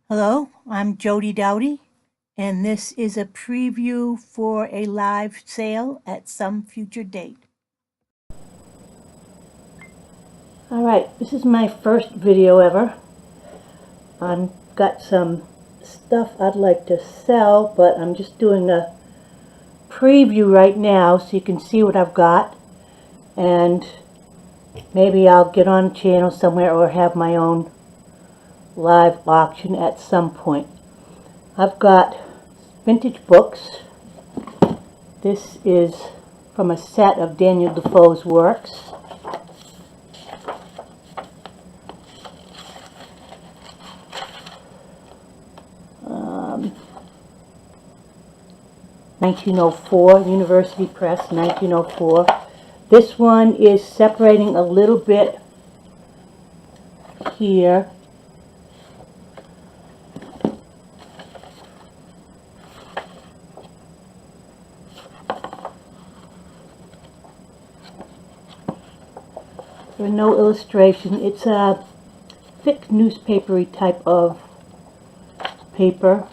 Hello, I'm Jody Doughty, and this is a preview for a live sale at some future date. Alright, this is my first video ever. I've got some stuff I'd like to sell, but I'm just doing a preview right now so you can see what I've got, and maybe I'll get on a channel somewhere or have my own live auction at some point. I've got vintage books. This is from a set of Daniel Defoe's works. Um, 1904, University Press, 1904. This one is separating a little bit here. There's no illustration. It's a thick newspapery type of paper.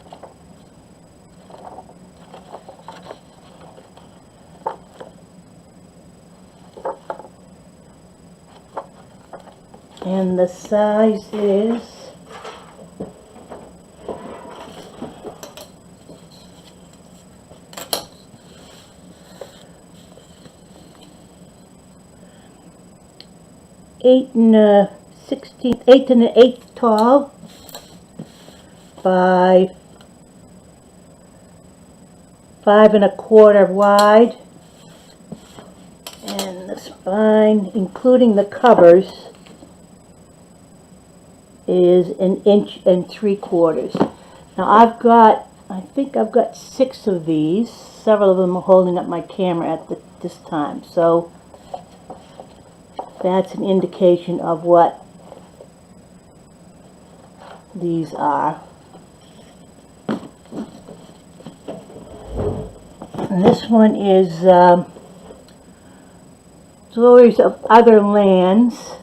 And the size is 8 and an eighth tall by 5 1/4 wide, and the spine, including the covers, is 1 3/4 inches. Now I think I've got 6 of these. Several of them are holding up my camera at this time, so that's an indication of what these are. And this one is Stories of Other Lands,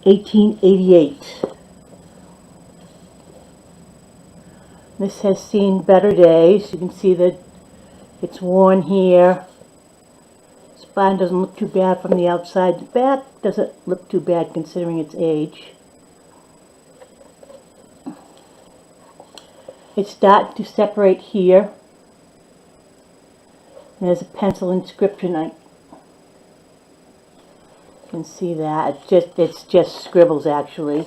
1888. This has seen better days. You can see that it's worn here. The spine doesn't look too bad from the outside. The back doesn't look too bad considering its age. It's starting to separate here. There's a pencil inscription. I can see that. It's just scribbles actually.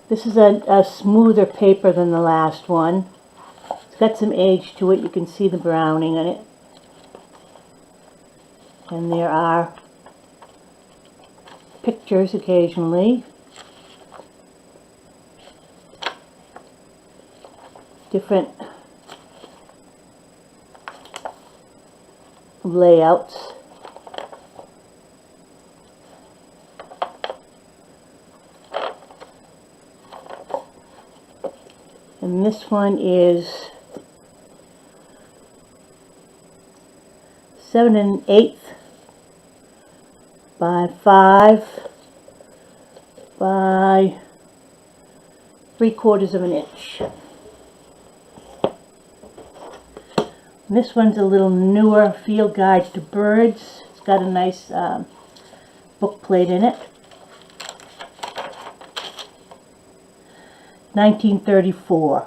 This is a smoother paper than the last one. It's got some age to it. You can see the browning in it. And there are pictures occasionally. Different layouts. And this one is 7 1/8 by 5 by 3/4 inch. And this one's a little newer, Field Guide to Birds. It's got a nice book plate in it. 1934.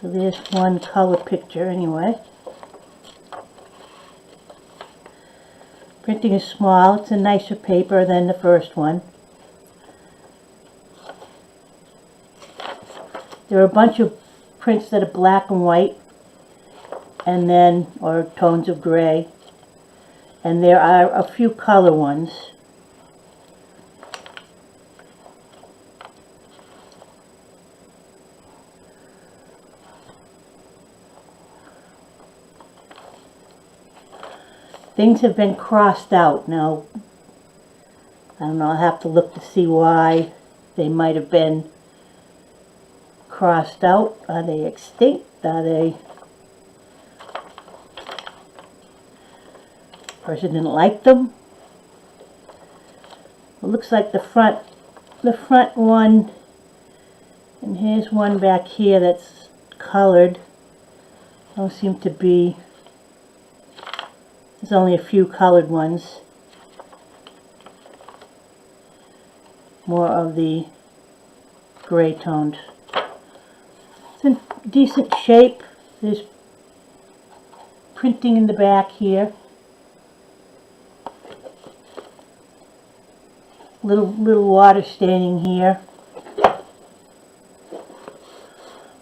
So there's one color picture anyway. Printing is small. It's a nicer paper than the first one. There are a bunch of prints that are black and white, and then, or tones of gray, and there are a few color ones. Things have been crossed out. Now, I don't know, I'll have to look to see why they might have been crossed out? Are they extinct? Are they... person didn't like them? It looks like the front one, and here's one back here that's colored. Don't seem to be... there's only a few colored ones. More of the gray toned. It's in decent shape. There's printing in the back here. Little water staining here.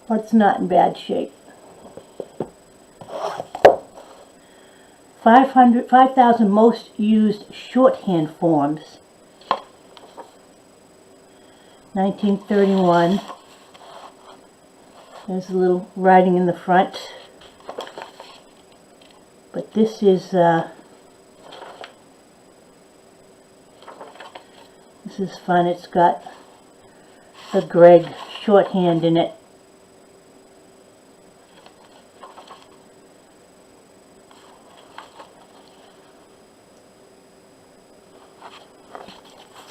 But it's not in bad shape. 5,000 most used shorthand forms. 1931. There's a little writing in the front. But this is fun. It's got the Greg shorthand in it.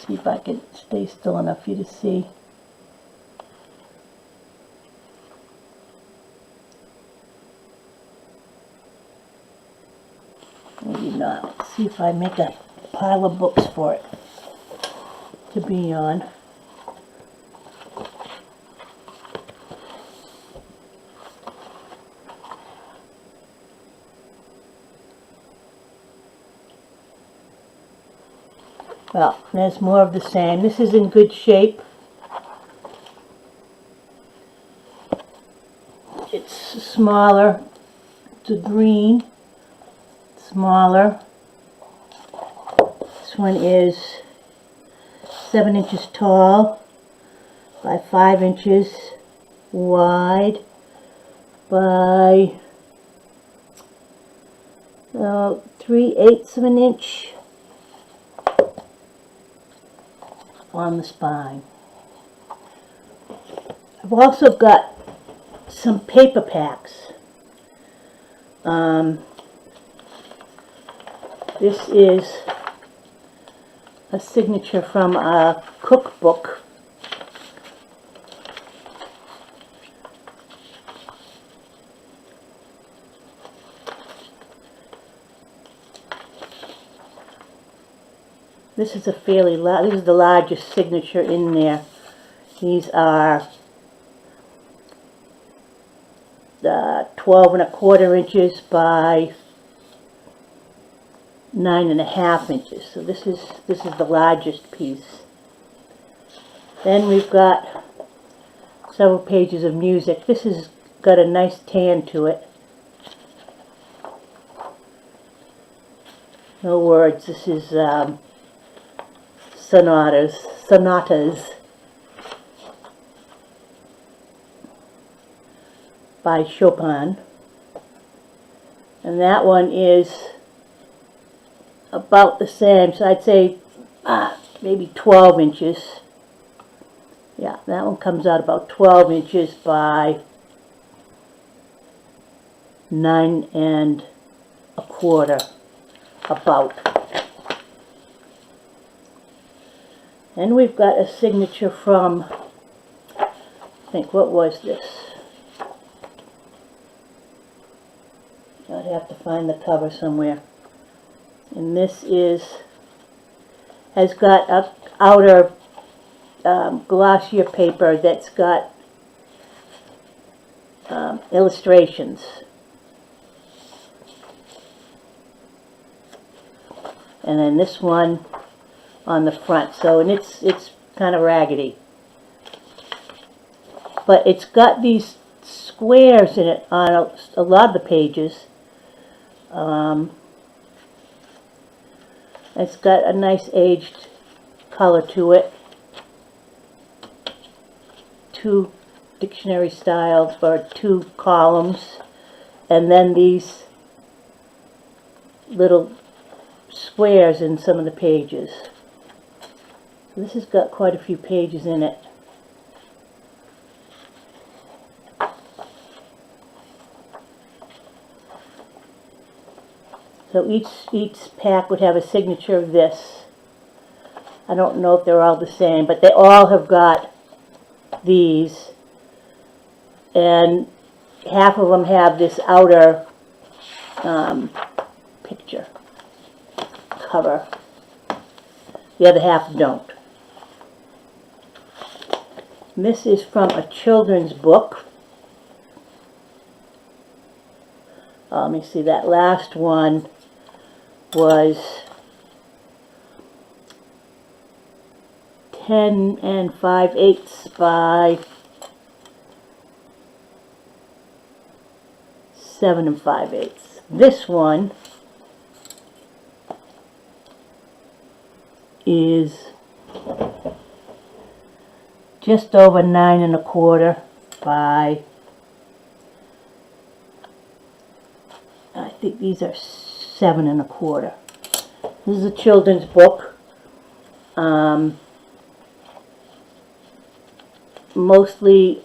See if I can stay still enough for you to see. Maybe not. Let's see if I make a pile of books for it to be on. Well, there's more of the same. This is in good shape. It's smaller. It's a green. Smaller. This one is 7 inches tall by 5 inches wide by 3/8 of an inch on the spine. I've also got some paper packs. This is a signature from a cookbook. This is a fairly large, this is the largest signature in there. These are 12 1/4 inches by 9 1/2 inches. So this is the largest piece. Then we've got several pages of music. This has got a nice tan to it. No words. This is sonatas by Chopin. And that one is about the same, so I'd say maybe 12 inches. Yeah, that one comes out about 12 inches by 9 1/4, about. And we've got a signature from, I think, what was this? I'd have to find the cover somewhere. And this has got a outer glossier paper that's got illustrations. And then this one on the front. So, and it's kind of raggedy. But it's got these squares in it on a lot of the pages. It's got a nice aged color to it. 2 dictionary styles for 2 columns. And then these little squares in some of the pages. So this has got quite a few pages in it. So each pack would have a signature of this. I don't know if they're all the same, but they all have got these. And half of them have this outer picture cover. The other half don't. And this is from a children's book. Let me see, that last one was 10 5/8 by 7 5/8. This one is just over 9 1/4 by, I think these are 7 1/4. This is a children's book. Mostly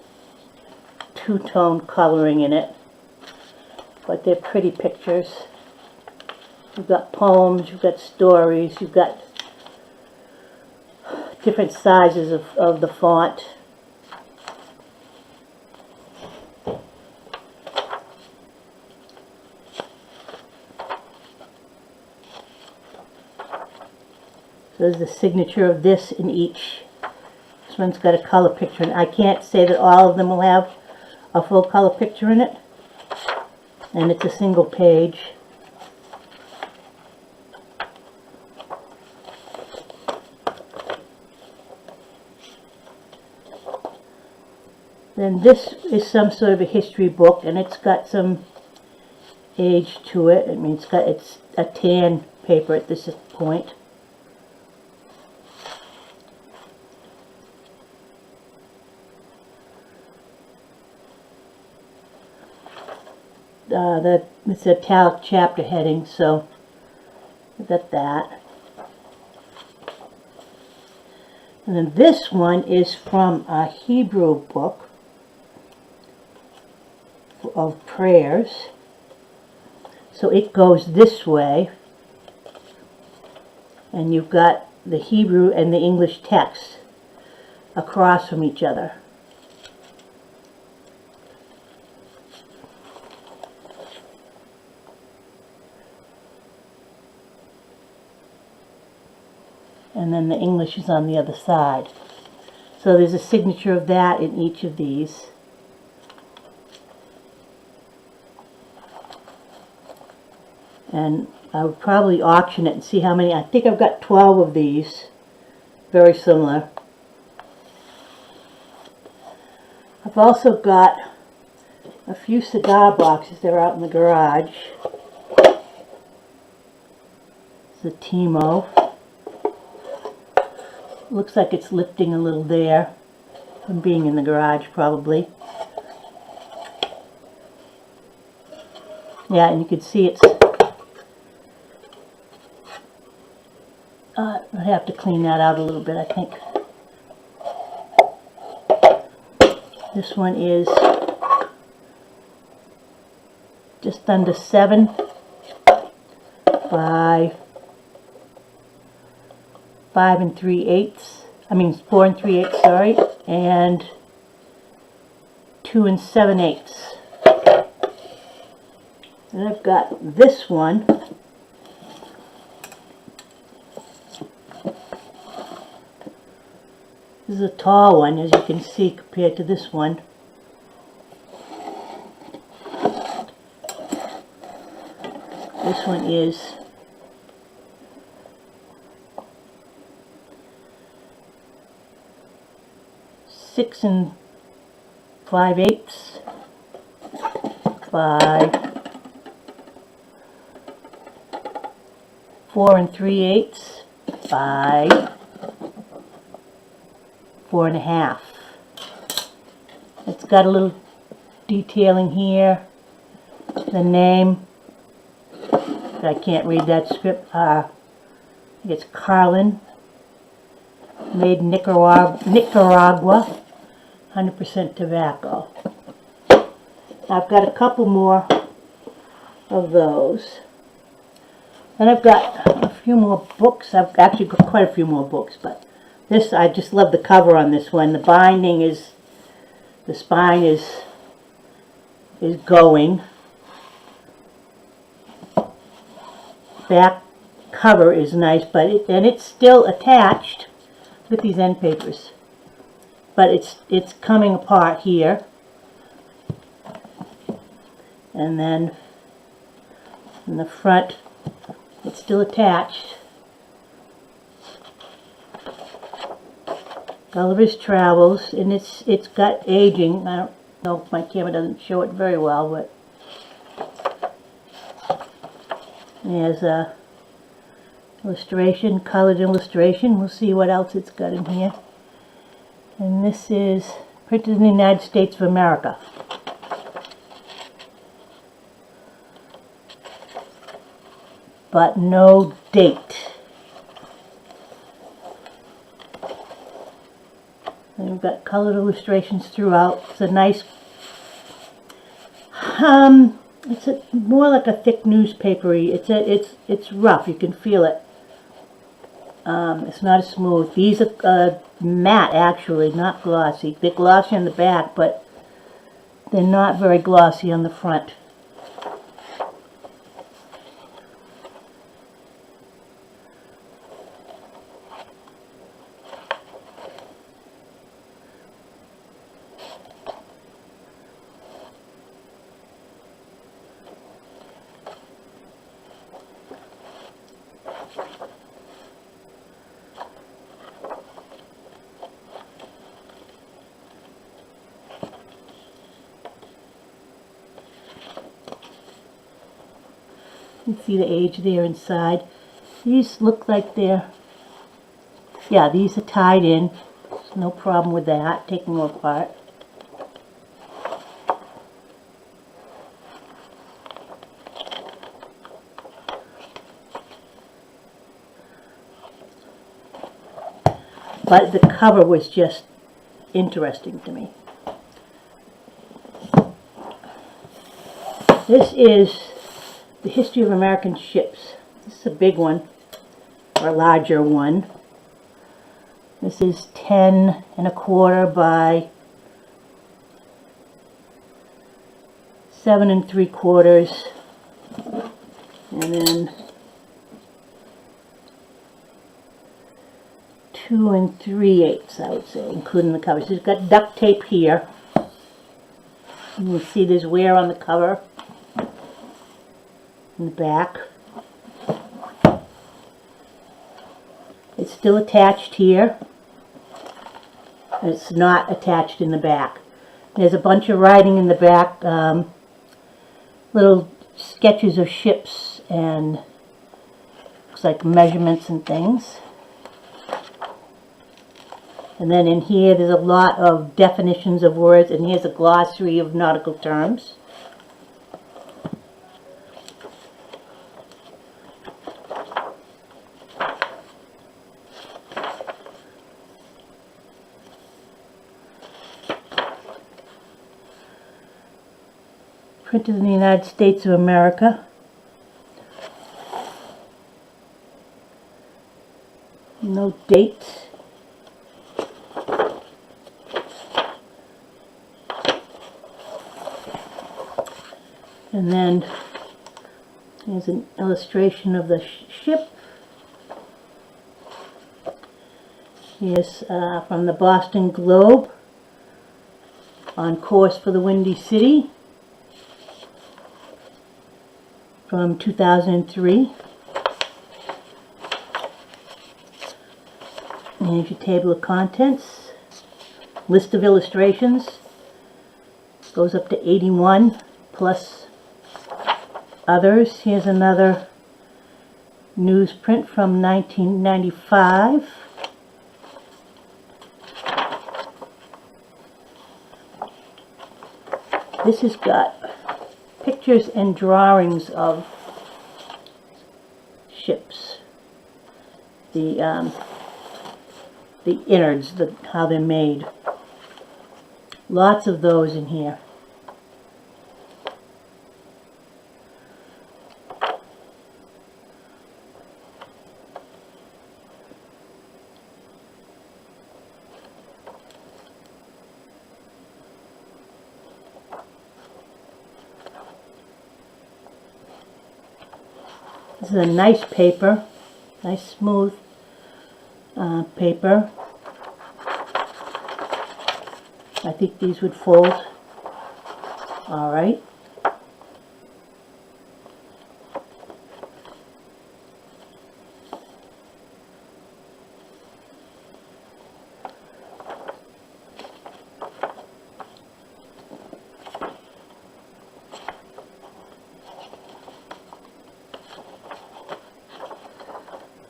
two-tone coloring in it, but they're pretty pictures. You've got poems, you've got stories, you've got different sizes of the font. So there's the signature of this in each. This one's got a color picture, and I can't say that all of them will have a full color picture in it. And it's a single page. Then this is some sort of a history book, and it's got some age to it. I mean, it's a tan paper at this point. It's a italic chapter heading, so we got that. And then this one is from a Hebrew book of prayers. So it goes this way, and you've got the Hebrew and the English text across from each other. And then the English is on the other side. So there's a signature of that in each of these. And I would probably auction it and see how many. I think I've got 12 of these. Very similar. I've also got a few cigar boxes that are out in the garage. It's a Timo. Looks like it's lifting a little there from being in the garage, probably. Yeah, and you can see it's... I have to clean that out a little bit, I think. This one is just under 7 by 5 3/8. I mean 4 3/8, sorry, and 2 7/8. And I've got this one. This is a tall one, as you can see, compared to this one. This one is 6 5/8 by 4 3/8 by 4 1/2. It's got a little detailing here. The name, I can't read that script. I think it's Carlin, made in Nicaragua, 100% tobacco. I've got a couple more of those. And I've got a few more books. I've actually got quite a few more books, but this, I just love the cover on this one. The binding is, the spine is going. Back cover is nice, but it's still attached with these end papers. But it's coming apart here. And then in the front, it's still attached. Gulliver's Travels, and it's got aging. I don't know if my camera doesn't show it very well, but there's a illustration, colored illustration. We'll see what else it's got in here. And this is printed in the United States of America. But no date. And we've got colored illustrations throughout. It's a nice, more like a thick newspapery. It's rough. You can feel it. It's not as smooth. These are matte, actually, not glossy. They're glossy on the back, but they're not very glossy on the front. You can see the age there inside. These look like they're, yeah, these are tied in. There's no problem with that, taking them apart. But the cover was just interesting to me. This is the history of American ships. This is a big one, or a larger one. This is 10 1/4 by 7 3/4, and then 2 3/8, I would say, including the cover. So it's got duct tape here. You can see there's wear on the cover. In the back. It's still attached here. It's not attached in the back. There's a bunch of writing in the back, little sketches of ships and looks like measurements and things. And then in here there's a lot of definitions of words, and here's a glossary of nautical terms. Printed in the United States of America. No dates. And then here's an illustration of the ship. Here's from the Boston Globe, on course for the Windy City, from 2003. And here's your table of contents. List of illustrations. Goes up to 81 plus others. Here's another newsprint from 1995. This has got pictures and drawings of ships, the innards, how they're made. Lots of those in here. This is a nice paper, nice smooth paper. I think these would fold all right.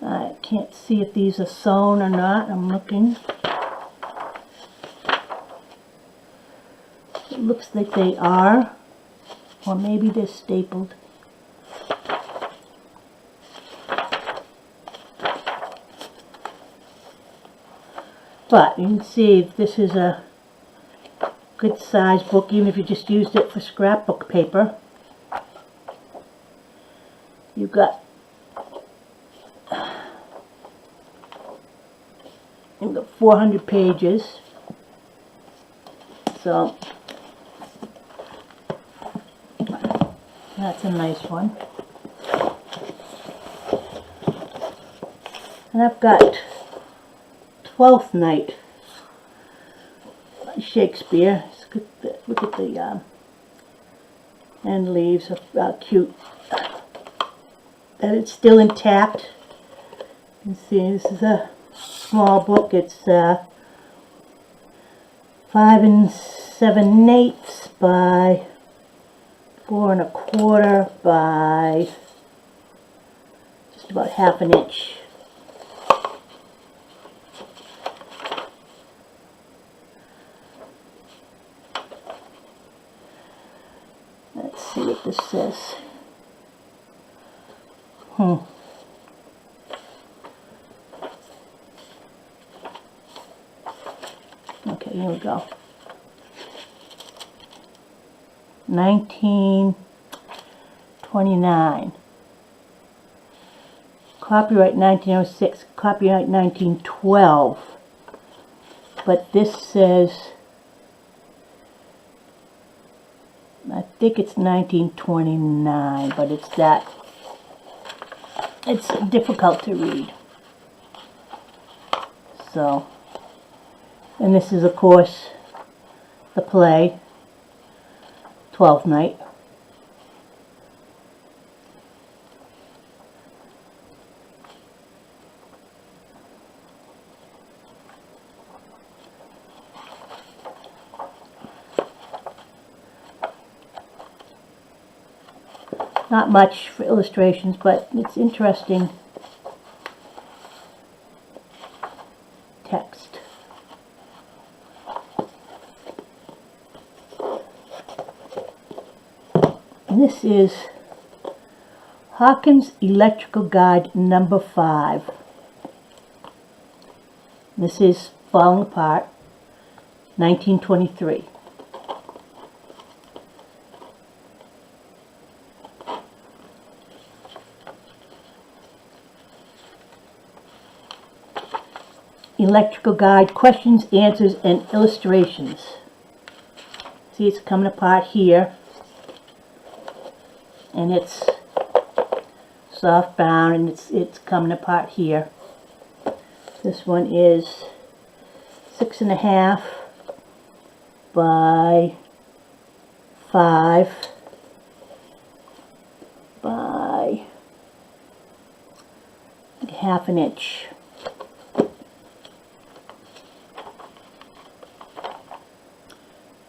I can't see if these are sewn or not. I'm looking. It looks like they are, or maybe they're stapled. But you can see this is a good size book, even if you just used it for scrapbook paper. You've got 400 pages, so that's a nice one. And I've got Twelfth Night by Shakespeare. Look at the end leaves are cute. And it's still intact. You can see this is a small book. It's 5 7/8 by 4 1/4 by just about 1/2 inch. Let's see what this says. Okay, here we go. 1929. Copyright 1906. Copyright 1912. But this says, I think it's 1929, but it's difficult to read. So, and this is, of course, the play, Twelfth Night. Not much for illustrations, but it's interesting text. And this is Hawkins Electrical Guide number 5. This is Falling Apart, 1923. Electrical Guide, questions, answers, and illustrations. See, it's coming apart here, and it's soft bound, and it's coming apart here. This one is 6 1/2 by 5 by 1/2 inch.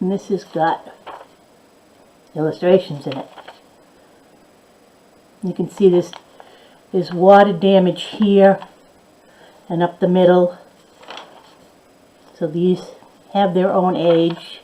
And this has got illustrations in it. You can see there's water damage here and up the middle. So these have their own age.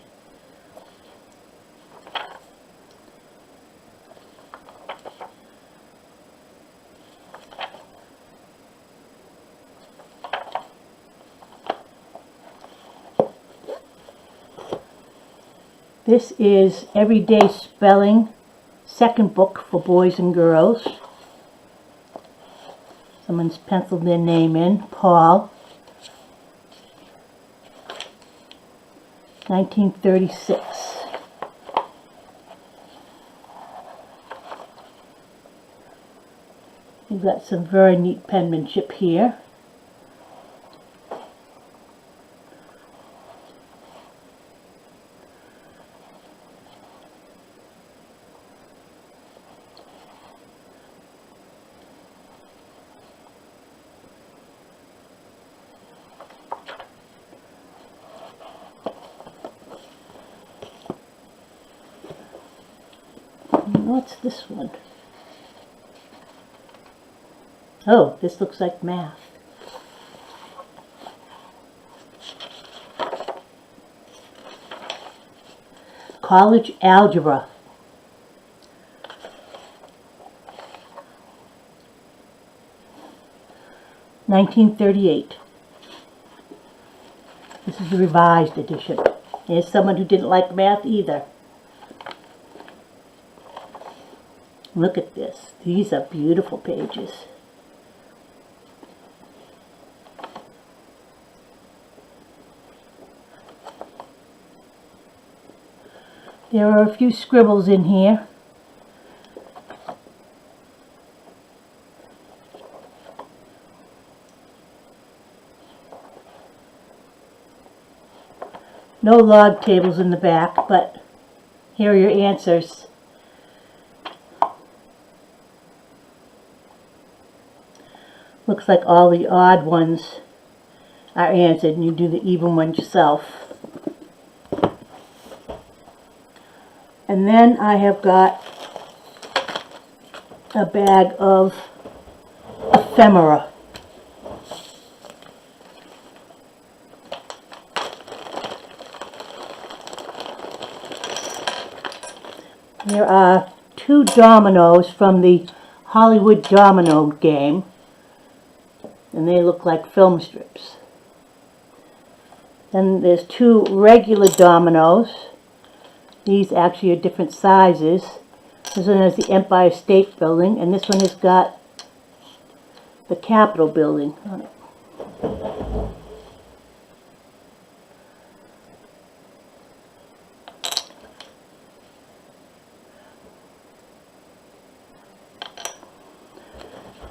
This is Everyday Spelling, second book for boys and girls. Someone's penciled their name in, Paul. 1936. We've got some very neat penmanship here. What's this one? Oh, this looks like math. College algebra. $1938. This is the revised edition. Here's someone who didn't like math either. Look at this. These are beautiful pages. There are a few scribbles in here. No log tables in the back, but here are your answers. Looks like all the odd ones are answered, and you do the even ones yourself. And then I have got a bag of ephemera. There are 2 dominoes from the Hollywood domino game, and they look like film strips. Then there's 2 regular dominoes. These actually are different sizes. This one has the Empire State Building, and this one has got the Capitol Building on it.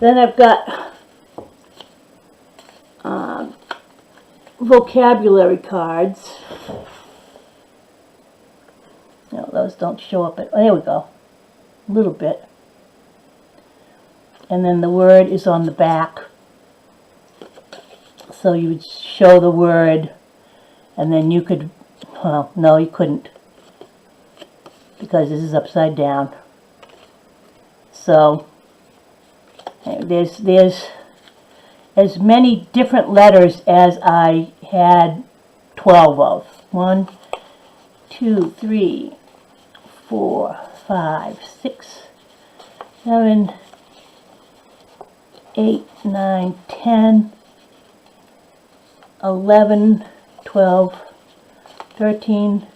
Then I've got vocabulary cards. No, those don't show up. Oh, there we go. A little bit. And then the word is on the back. So you would show the word, and then you could, well, no, you couldn't, because this is upside down. So there's as many different letters as I had 12 of. 1, 2, 3, 4, 5, 6, 7, 8, 9, 10, 11, 12, 13,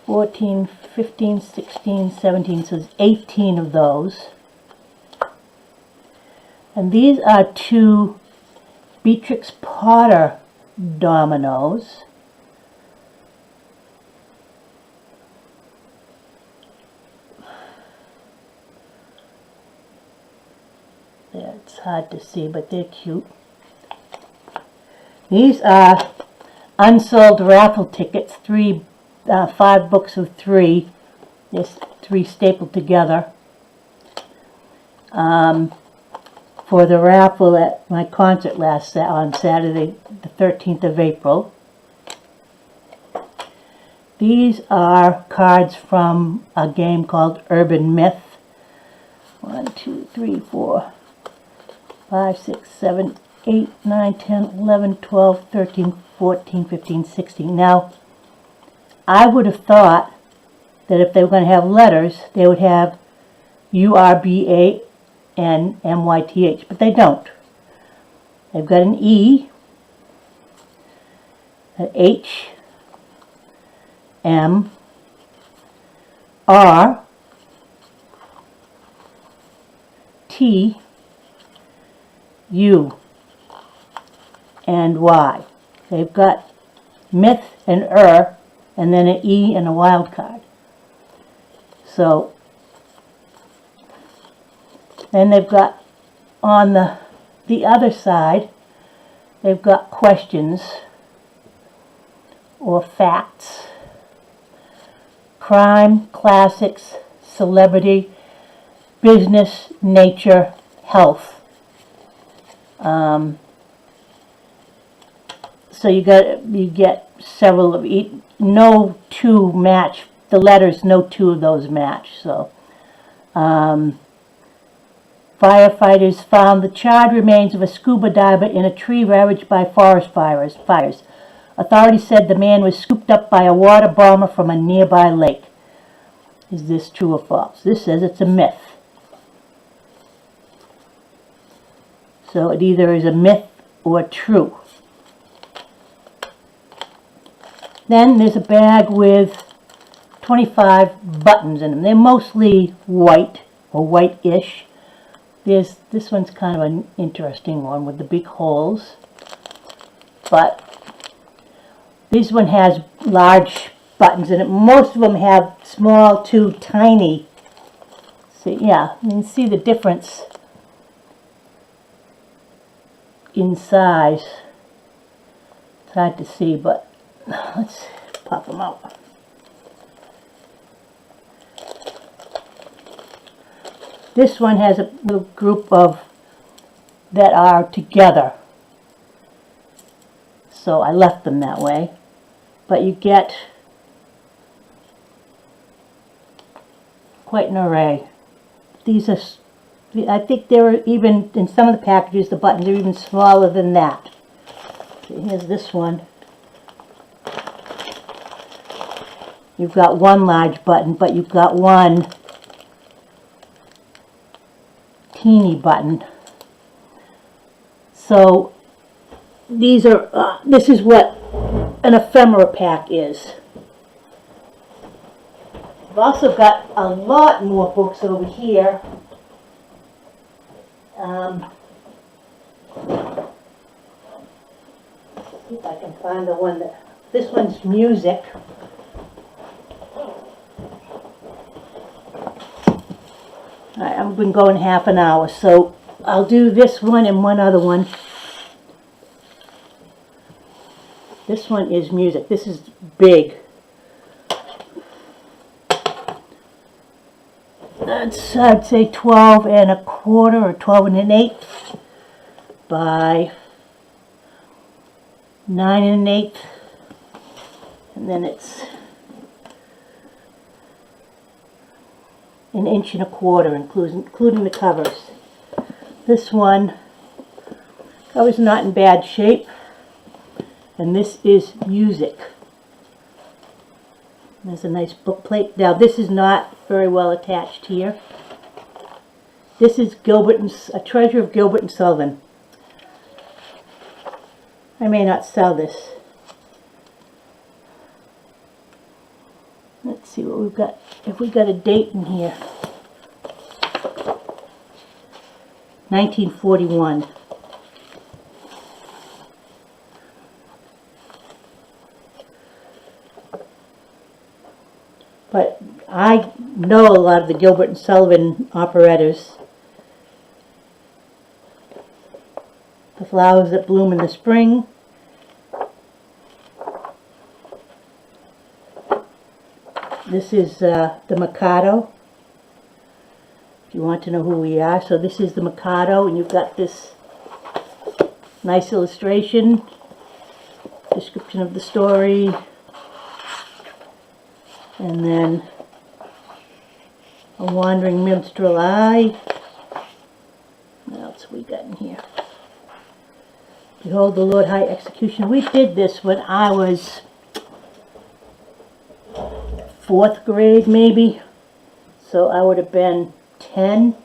14, 15, 16, 17, so there's 18 of those. And these are 2 Beatrix Potter dominoes. Yeah, it's hard to see, but they're cute. These are unsold raffle tickets, 5 books of 3. There's 3 stapled together. For the raffle at my concert on Saturday, the 13th of April. These are cards from a game called Urban Myth. 1, 2, 3, 4, 5, 6, 7, 8, 9, 10, 11, 12, 13, 14, 15, 16. Now, I would have thought that if they were going to have letters, they would have URBA and MYTH, but they don't. They've got an E, an H, M, R, T, U, and Y. They've got myth and and then an E and a wild card. So Then they've got on the other side, they've got questions or facts, crime, classics, celebrity, business, nature, health. So you get several of each. No two match. The letters, no two of those match. So firefighters found the charred remains of a scuba diver in a tree ravaged by forest fires. Authorities said the man was scooped up by a water bomber from a nearby lake. Is this true or false? This says it's a myth. So it either is a myth or true. Then there's a bag with 25 buttons in them. They're mostly white or white-ish. This one's kind of an interesting one with the big holes. But this one has large buttons in it. Most of them have small to tiny. So yeah, you can see the difference in size. It's hard to see, but let's pop them out. This one has a little group of that are together. So I left them that way. But you get quite an array. These are, I think they're even, in some of the packages, the buttons are even smaller than that. So here's this one. You've got one large button, but you've got one teeny button. So these are, this is what an ephemera pack is. I've also got a lot more books over here. See if I can find the one that, this one's music. Alright, I've been going half an hour, so I'll do this one and one other one. This one is music. This is big. That's, I'd say 12 and a quarter or 12 and an eighth by 9 and an eighth. And then it's an inch and a quarter, including the covers. This one, cover's not in bad shape. And this is music. There's a nice book plate. Now this is not very well attached here. This is A Treasure of Gilbert and Sullivan. I may not sell this. Let's see what we've got. If we got a date in here. 1941. But I know a lot of the Gilbert and Sullivan operettas. The Flowers That Bloom in the Spring. This is the Mikado, if you want to know who we are. So this is the Mikado, and you've got this nice illustration, description of the story, and then a wandering minstrel eye. What else we got in here? Behold the Lord High Executioner. We did this when I was 4th grade maybe, so I would have been 10.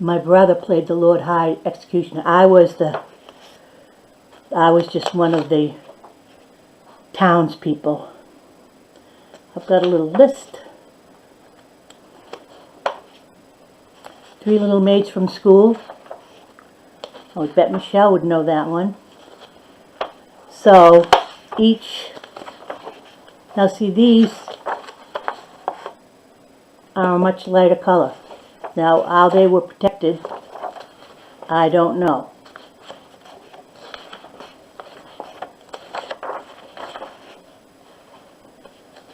My brother played the Lord High Executioner. I was just one of the townspeople. I've got a little list. 3 Little Maids from School. I would bet Michelle would know that one. So each, now see, these are a much lighter color. Now, how they were protected, I don't know.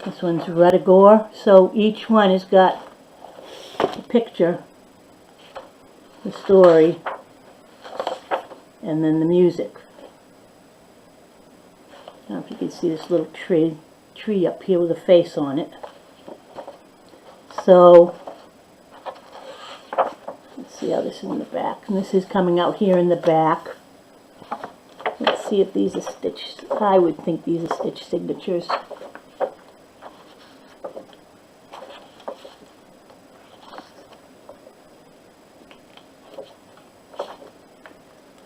This one's Redagore, so each one has got a picture, the story, and then the music. I don't know if you can see this little tree up here with a face on it. So, let's see how this is in the back. And this is coming out here in the back. Let's see if these are stitched. I would think these are stitch signatures.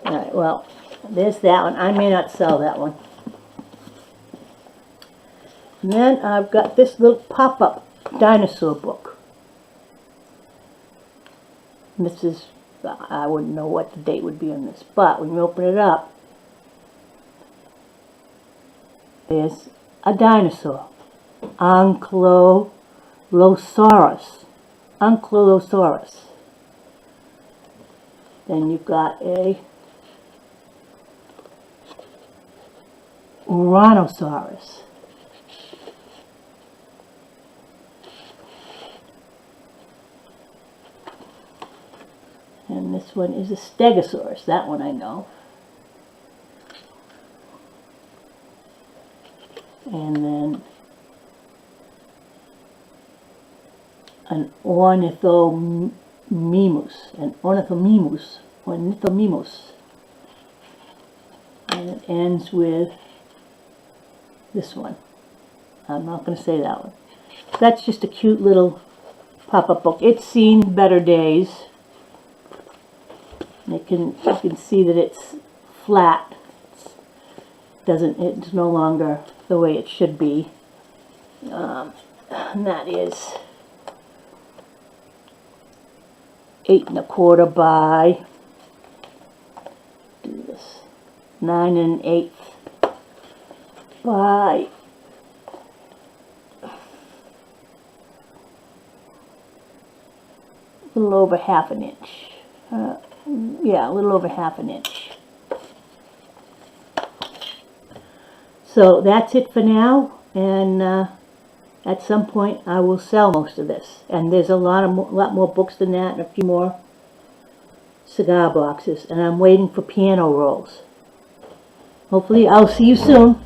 Alright, well, there's that one. I may not sell that one. And then I've got this little pop-up dinosaur book. And this is, I wouldn't know what the date would be on this, but when you open it up, there's a dinosaur. Ankylosaurus. Ankylosaurus. Then you've got a Uranosaurus. And this one is a Stegosaurus. That one I know. And then an Ornithomimus. An Ornithomimus. Ornithomimus. And it ends with this one. I'm not going to say that one. That's just a cute little pop-up book. It's seen better days. You can see that it's flat. It's no longer the way it should be. And that is 8 1/4 by 9 1/8 by 1 over 1/2 inch. Yeah, a little over 1/2 inch. So that's it for now, and at some point I will sell most of this. And there's a lot more books than that, and a few more cigar boxes. And I'm waiting for piano rolls. Hopefully I'll see you soon.